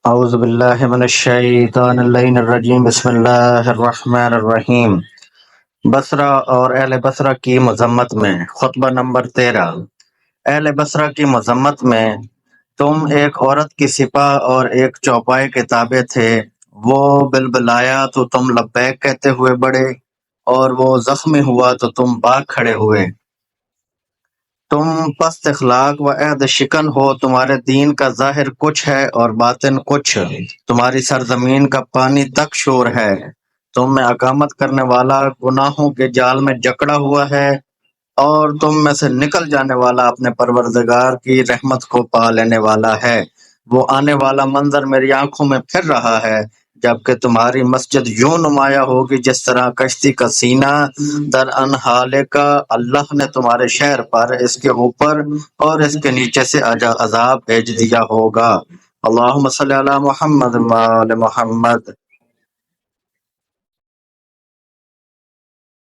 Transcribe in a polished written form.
اعوذ باللہ من الشیطان اللعین الرجیم، بسم اللہ الرحمن الرحیم۔ بصرہ اور اہل بصرہ کی مذمت میں خطبہ نمبر 13۔ اہل بصرہ کی مذمت میں: تم ایک عورت کی سپاہ اور ایک چوپائے کے تابع تھے، وہ بلبلایا تو تم لبیک کہتے ہوئے بڑھے، اور وہ زخمی ہوا تو تم بھاگ کھڑے ہوئے۔ تم پست اخلاق و عہد شکن ہو، تمہارے دین کا ظاہر کچھ ہے اور باطن کچھ، تمہاری سرزمین کا پانی تک شور ہے۔ تم میں اقامت کرنے والا گناہوں کے جال میں جکڑا ہوا ہے، اور تم میں سے نکل جانے والا اپنے پروردگار کی رحمت کو پا لینے والا ہے۔ وہ آنے والا منظر میری آنکھوں میں پھر رہا ہے، جبکہ تمہاری مسجد یوں نمایاں ہوگی جس طرح کشتی کا سینہ در انحالے کا۔ اللہ نے تمہارے شہر پر، اس کے اوپر اور اس کے نیچے سے عذاب بھیج دیا ہوگا۔ اللہم صلی علی محمد و آل محمد۔